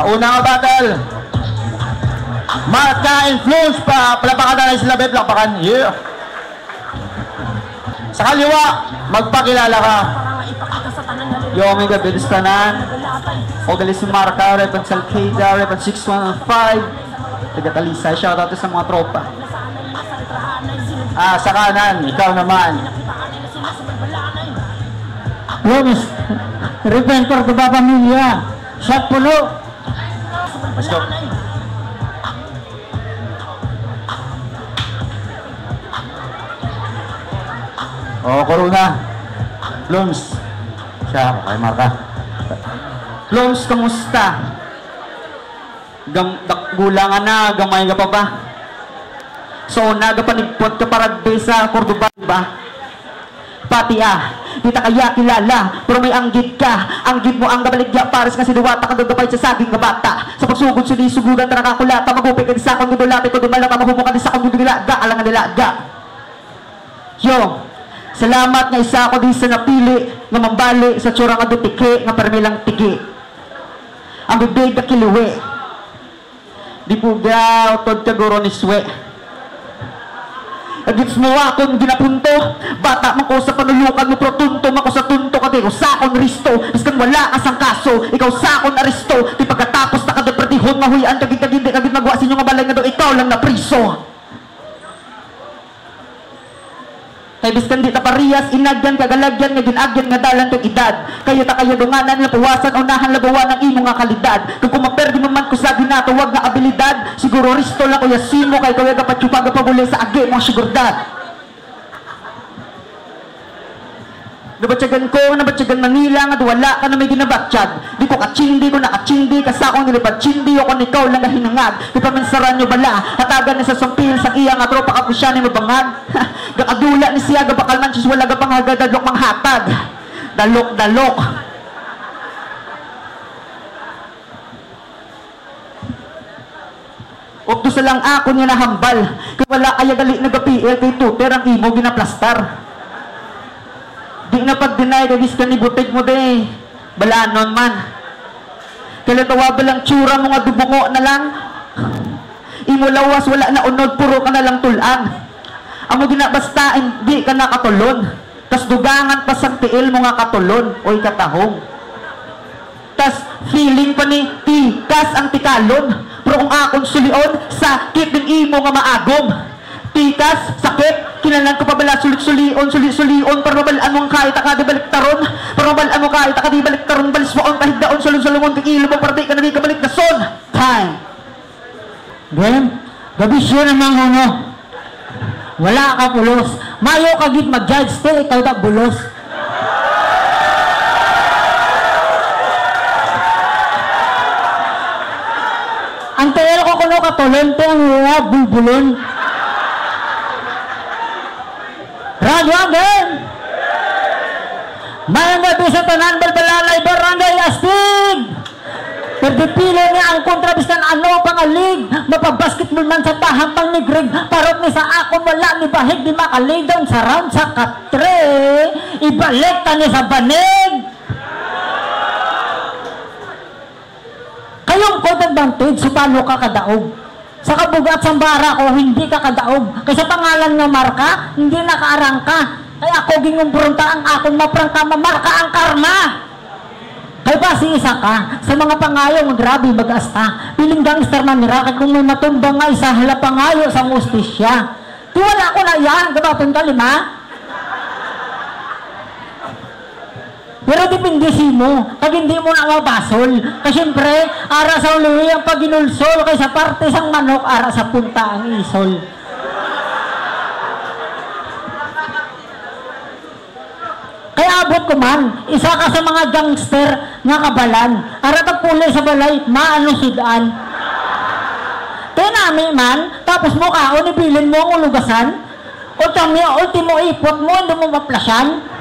Unang battle. Marka Influence pa. Palapakan na sila, Beb. Palapakan. Yeah. Sa kaliwa, magpakilala ka. Yung mga bilis tanan. O galis si Marka, Repan Salceda, Repan 615. Taga-Talisay. Shoutout sa mga tropa. Sa kanan, ikaw naman. Lumis, Repan Cordoba Pamilya. Shot pulo. Let's go. Corona. Blooms. Siya, kay Marka. Blooms, kamusta? Gulangan na, gamay ka pa ba? So, nagapanigpot ka paragbe sa Cordoba, ba? Pati di ta kaya kilala, pero may anggit ka. Anggit mo ang gabaligya, pares kasi duwata ka gagapay sa saging nga bata. Sa pagsugod, sulisugudan, tarakakulata, magupay ka sa akong gudulate, kung dumalata, mahumo ka sa akong gudulaga, alang nga nilaga. Yo, salamat nga isa ako din sa napili nga mambali sa tsura nga dutike nga permilang tigi. Ang bibig na kiluwi. Di po gaw, tod kaguro ni Swe. Agits mo akong ginapunto. Bata man ko sa panulukan mo, pero tunto man ko sa tunto ka. Ikaw sa akong risto, iskan wala ka sang kaso. Ikaw sa akong aristo. Di pagkatapos na kadepretihon, mahuyan kagit-kagit, kagit magwa sinyo nga balay nga do, ikaw lang na priso. Kay biskan di ta parehas, inagyan kagalagyan nga ginagyan nga dalan tong edad. Kayo ta kayo dunganan nga puwasan unahan labawan ang imo nga kalidad. Kung kumaperdi mo man ko sa ginatawag nga abilidad, siguro risto lang kuya simo kay kuya kapatsupaga pabuli sa agi mo sigurdad. Nabatyagan ko, nabatyagan Manila nga wala ka na may ginabatsyag. Di ko katsindi, ko nakatsindi, kasakong nilipatsindi, o kung ikaw lang nahinangag. Di pa mensaran nyo bala, hatagan ni sa sumpil, sa iya nga tropa ka po siya ni mabangag. Gakadula ni siya, gabakal man siya, wala gapang hagadadlok mang hatag. Dalok-dalok. Opto sa lang ako niya nahambal. Kaya wala kaya gali nag-PL kay tuter ang imo ginaplastar. Di na pag-deny kagis ka ni butig mo de. Balanon man. Kaya tawa ba lang tsura mo nga dubungo na lang. Imo lawas wala na unod, puro ka na lang tulang. Amo ginabasta hindi ka nakatulon. Tas dugangan pa sa tiil mo nga katulon. Oy katahong. Tas feeling pa ni tikas ang tikalon. Pero kung akong sulion, sakit din imo nga maagom. Tikas, sakit, kinalan ko pa bala sulit-sulion, para mabalaan mong kahit akadibalik taron, para mabalaan mo kahit akadibalik taron, balis mo ang kahigdaon, sulong-sulungon, kikilo mo, para di ka nabigabalik na son. Time. Ben, gabisyo namang huno. Wala ka pulos. Mayo ka git mag-judge, te, ikaw na bulos. Ang tayo ko kuno katulon, te, ang mga bulbulon. Radyo again! Mayang gabi sa tanan, balbalalay, barangay, astig! Perdipilo niya ang kontrabistan ano pangalig, mapabasketball man sa tahang pang nigrig, parot ni sa akon wala ni bahig di makalig down sa round sa katre, ibalik ta ni sa banig. Kayong code advantage, supalo ka kadaog. Sa kabugat sa bara ko, hindi ka kadaog. Kaysa pangalan nga Marka, hindi nakaarang ka. Kaya ako gingumpronta ang akong maprangka, mamarka ang karma. Kaya ba si isa ka, sa mga pangayo, grabe mag-asta. Piling gangster man nira, kaya kung may matumbang nga isa, hala pangayo sa mustisya. Di wala ko na yan, gabatong ka lima. Pero dipindisi mo, pag hindi mo na mabasol. Kasi siyempre, ara sa uliwi ang paginulsol, kaysa parte sang manok, ara sa punta ang isol. Kaya abot ko man, isa ka sa mga gangster nga kabalan. Ara ka puli sa balay, maano sudan. Kaya nami man, tapos mo kaon, ibilin mo ang ulugasan. Ultimo ipot mo, hindi mo maplasyan.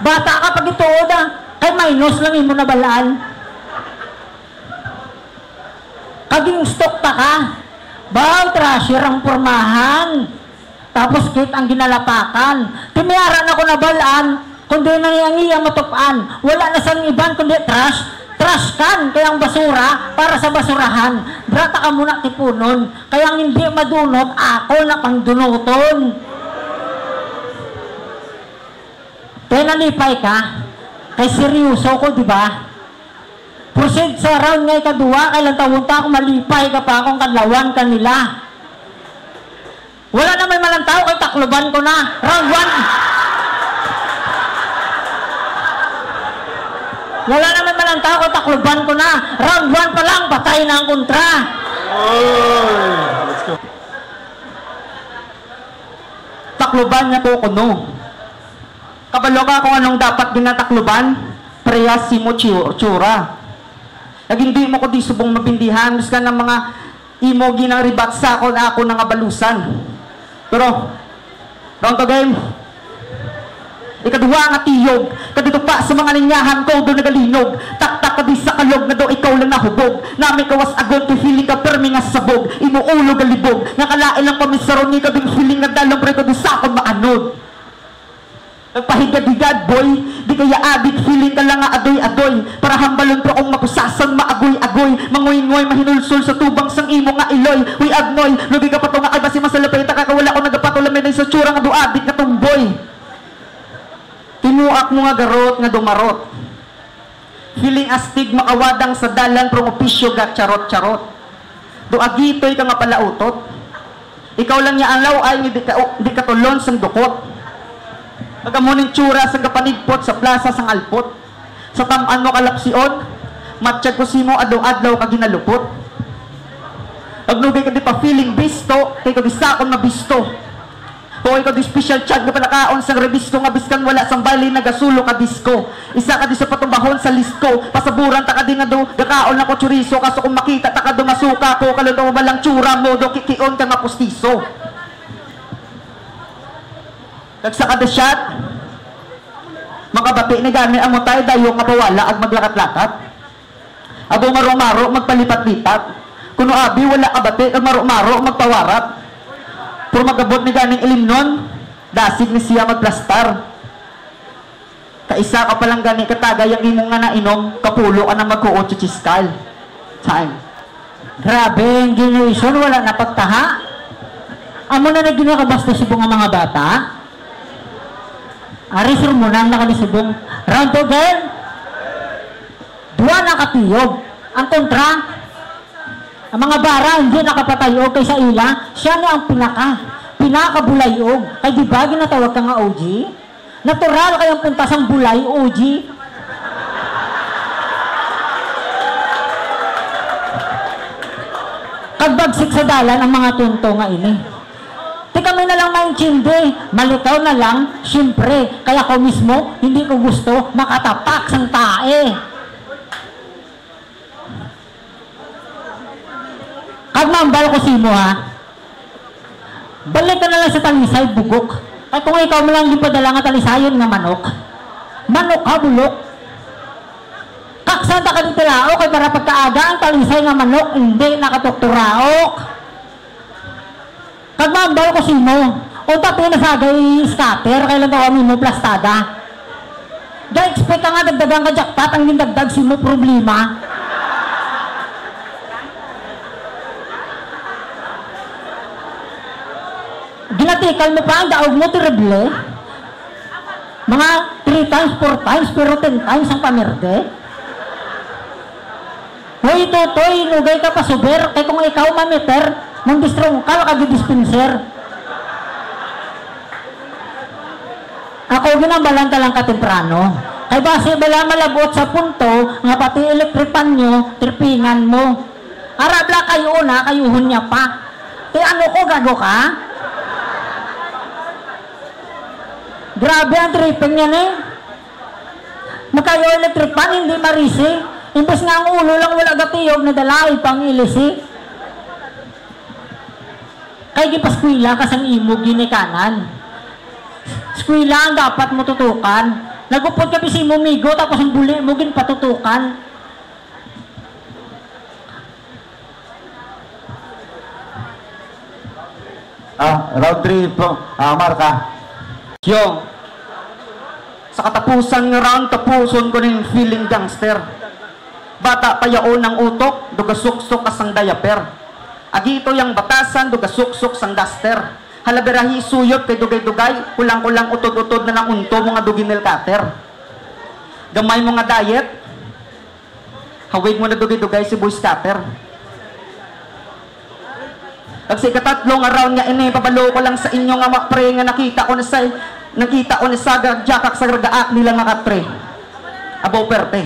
Bata ka pag ituod kay minus lang imo na balaan. Kaging stock ta ka. Baw, trasher ang pormahan. Tapos kit ang ginalapakan. Timiyaran ako na balaan, kundi nang iyang matupaan. Wala na sang iban, kundi trash kan, kayang basura, para sa basurahan. Drata ka muna tipunon, kayang hindi madunot, ako na pangdunuton. Kaya nalipay ka, kay seryoso ko, di ba? Proceed sa round ngay kadua, kailang tawunta ako malipay ka pa akong kadlawan kanila. Wala na may malang tao, kay takluban ko na. Round 1. Wala na may malang tao, kay takluban ko na. Round 1 pa lang, patay na ang kontra. Let's go. Takluban niya ko kuno. Kabalo ka kung anong dapat ginatakluban, preyas si mo tsura. Nag hindi mo ko di subong mapindihan, mas ka ng mga imo ginang ribat sa ako na ako nang abalusan. Pero, round to game. Ikaduha nga tiyog, kadito pa sa mga linyahan ko doon nagalinog. Taktak ka di sa kalog na daw ikaw lang nahubog. Nami kawas agon to feeling ka permi nga sabog. Imuulog alibog, nga kalain lang pamisaron ni ka ding feeling nga dalong pre ko di sa akong maanod. Nagpahigad-higad boy, di kaya adik feeling ka lang nga adoy-adoy. Para hambalon pro kong mapusasan maagoy-agoy. Mangoy-ngoy mahinulsul sa tubang sang imo nga iloy. Uy agnoy, lugi ka pa to nga albasi masalapay. Takakawala ko nagapatulamay na sa tsura nga duadik na tumboy. Tinuak mo nga garot nga dumarot. Feeling astig makawadang sa dalan pro opisyo ga charot-charot. Duagitoy ka nga palautot. Ikaw lang niya alaw ay di ka tulon sang dukot. Pagamunin tsura sa kapanigpot sa plaza sang alpot. Sa tamaan mo kalapsion, matsyag ko simo adlaw-adlaw ka ginalupot. Pagnugay ka di pa feeling bisto, kay ko di sakon mabisto. Kung ikaw di special chat nga palakaon sang rebisto nga biskan wala sang bali nagasulo ka disko. Isa ka di sa patumbahon sa lisko, pasaburan ta ka di nga do, gakaon na ko chorizo, kaso kung makita ta ka do masuka ko, kalunto mo balang tsura mo, do kikion ka nga pustiso. Kagsa kada shot, makabati ni gani ang mutay dayo nga pawala ag maglakat-lakat. Abo maro-maro magpalipat-lipat. Kuno abi wala kabati ag maro-maro magpawarat. Puro magabot ni ganing ilimnon, dasig ni siya magplastar. Kaisa ka palang gani katagay ang imong nga nainom, kapulo ka na magkuot sa chiskal. Time. Grabe, yung generation, wala na pagtaha. Amo na naginakabasta subong ang mga bata. Arisur mo nang nakanisubong. Round to game. Dua nakatiyog. Ang kontra, ang mga bara hindi nakapatayog kay sa ila, siya na ang pinakabulayog. Kay di ba ginatawag ka nga OG? Natural kayang puntas ang bulay, OG. Kagbagsik sa dalan ang mga tunto nga ini. Di kami na lang mainchindi, malitaw na lang, siyempre, kaya ko mismo, hindi ko gusto makatapak sang tae. Kagmambal ko simo ha, balik ka na lang sa talisay, bugok. Ay kung ikaw mo lang yung padala nga talisayon nga manok, manok ha, bulok. Kaksanta ka dito laok, ay para pagkaaga ang talisay nga manok, hindi nakatoktoraok. Kagmambal ko sino, o tato na sagay scatter, kailan kami mo plastada. Da-expect ka nga dagdagang ka jackpot, ang gindagdag sino problema. Ginatikal mo pa ang daog mo, terrible. Mga 3 times, 4 times, pero 10 times ang pamerde. Hoy, tutoy, nugay ka pa suber, kaya kung ikaw mamiter, nang distrongkal ka dispenser. Ako ginambalan ka lang katemprano. Kay base bala malabot sa punto nga pati elektripan nyo, tripingan mo. Arabla kayo na, kayuhon niya pa. Kaya ano ko, gago ka? Grabe ang tripping yan eh. Makayo elektripan, hindi marisi. Imbes nga ang ulo lang wala gatiyog na dalay pang ilisi. Kaya di pa skwila ka sang imo ginikanan. Skwila ang dapat mo tutukan. Nagupod ka pisi mo migo tapos ang buli mo ginpatutukan. Round 3 po, marka. Yung, sa katapusan ng round, tapuson ko ng feeling gangster. Bata pa yaon ng utok, dugasuksok kasang diaper. Agito yung batasan, dugasuksok sang duster. Halaberahi suyot kay dugay-dugay, kulang-kulang utod-utod na ng unto mga duginel cutter. Gamay mo nga diet, hawig mo na dugay-dugay si boy scatter. Kasi katatlong around nga ini, pabalo ko lang sa inyo nga makpre nga nakita ko na sa jakak sa ragaak nila nga katre. Abo perte.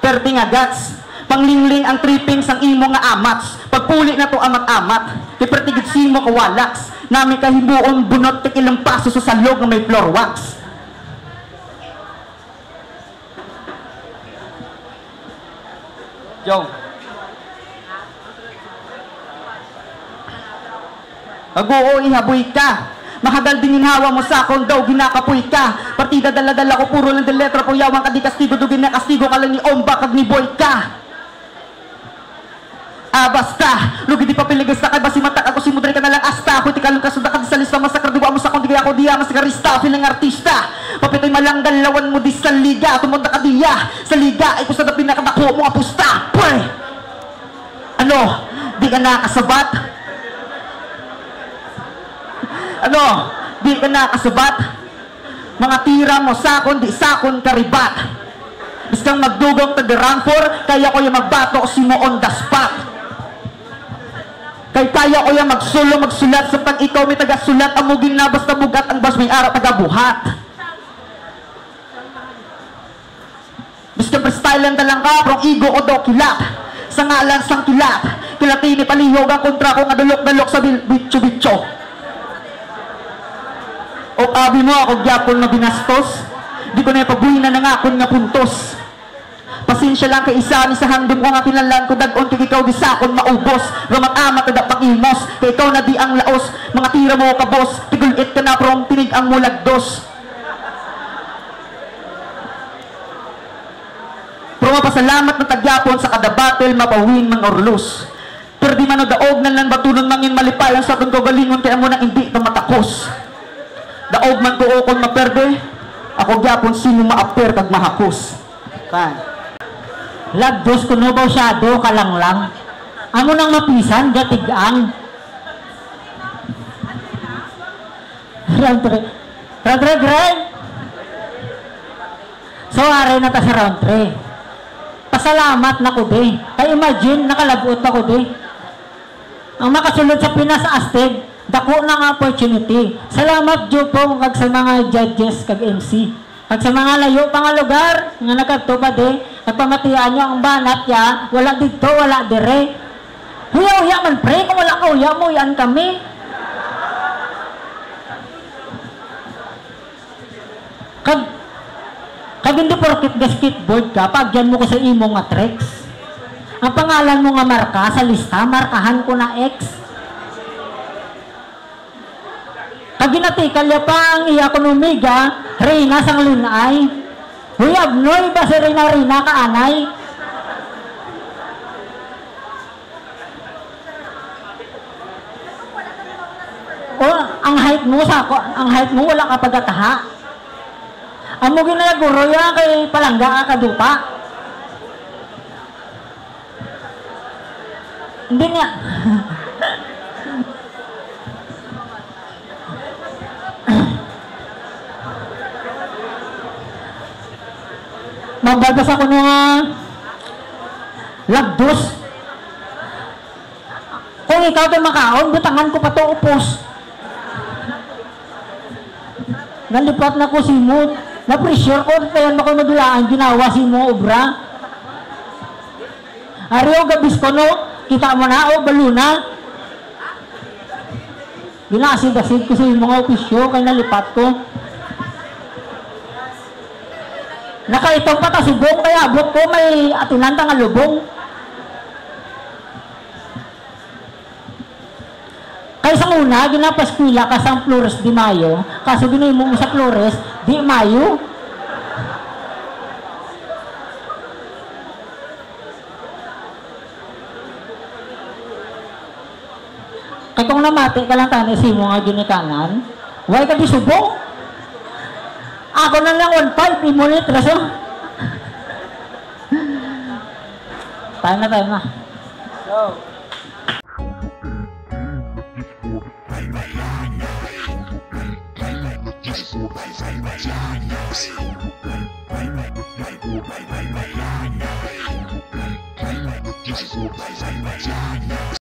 Perte nga gats. Panglingling ang tripping sang imo nga amats. Pagpuli na to amat-amat. Kipertigid simo kawalax. Nami kahibuon bunot kay ilang paso sa salog nga may floor wax. Yo. Aguo ihaboy ka. Makagal din hawa mo sa akong daw ginakapoy ka. Partida dala-dala ko puro lang de letra po yawang ka di kastigo dugin na kastigo ka lang ni Omba kag ni Boy ka. Basta lugi di papiligas na kay basi matak ako si mudre ka na lang asta ako ti kalong kasunda ka di sa lista masakar di mo sa kung di ako diya masakarista feeling artista. Papitoy malanggal lawan mo di sa liga tumunta ka diya sa liga ay kusa na pinakadako mo apusta. Pre! Ano? Di ka nakasabat? Ano, di ka nakasabat? Mga tira mo sakon, di sakon karibat. Bis kang magdugong taga-ranfor, kaya ko yung magbato si mo on the spot. Kaya ko yung magsulat sa pag ikaw may taga-sulat, amugin na basta bugat ang bas may araw taga-buhat. Bis kang freestyle lang talang ka, prong ego o daw kilat. Sa ngalan sang kilat, kilatini palihog ang kontra ko nga dalok-dalok sa bitcho-bitcho. O abi mo ako gyapon na binastos, di ko na ipabuhin na nangakon nga puntos. Pasensya lang kay isa ni sa handom ko nga kinalan ko dagon kay ikaw di sakon maubos. Ramat-amat na pangimos, kay ikaw na di ang laos. Mga tira mo ka boss, tigulit ka na prong tinig ang mulagdos. Pero mapasalamat na tagyapon sa kada battle mapawin mang orlos. Pero di man daog na lang batunon mangin malipayan sa akong kagalingon kaya mo na hindi na matakos. Daog man ko kon maperde, ako gyapon sino maaper kag mahakos. Kan. Lagdos ko no ba shadow kalanglang. Amo nang mapisan gatigang. Round 3. So are na ta sa round 3. Pasalamat na ko di. Kay imagine nakalabot ako di. Ang makasulod sa Pinas Astig, dako ng opportunity. Salamat jo po kag sa mga judges kag MC. Kag sa mga layo pa nga lugar nga nagkadto pa di, nagpamatian nyo ang banat ya, wala dito, wala dire. Huya-huya man pre, kung wala ka huya mo, yan kami. Kag hindi porkit basketball ka, pagyan mo ko sa imo nga tricks. Ang pangalan mo nga marka sa lista, markahan ko na X. Pag ginatikal ya pa ang iya konomiga, Reyna sang lunay. Huyab noy ba si Reyna ka anay? O ang height mo wala ka pagataha. Amo ginaguro ya kay palangga ka kadupa. Hindi nga. Magbabas ako ng lagdos. Kung ikaw ito makaon, butangan ko pa ito upos. Nalipat na ko si mo. Na-pressure ko, kaya na ko madulaan, ginawa si mo, obra. Ariyo gabis ko no, kita mo na, o baluna. Ginasid-asid ko sa mga opisyo, kaya nalipat ko. Nakaitong pa ta subong, kaya abot ko may atinanta nga lubong. Kaya sa una, ginapaskwila ka sa Flores di Mayo, kaso ginoy mo sa Flores di Mayo. Kaya kung namati ka lang tani, simo nga ginikanan, why ka di subo? Ako na lang 1.5, imunit, raso. Tayo na. Go.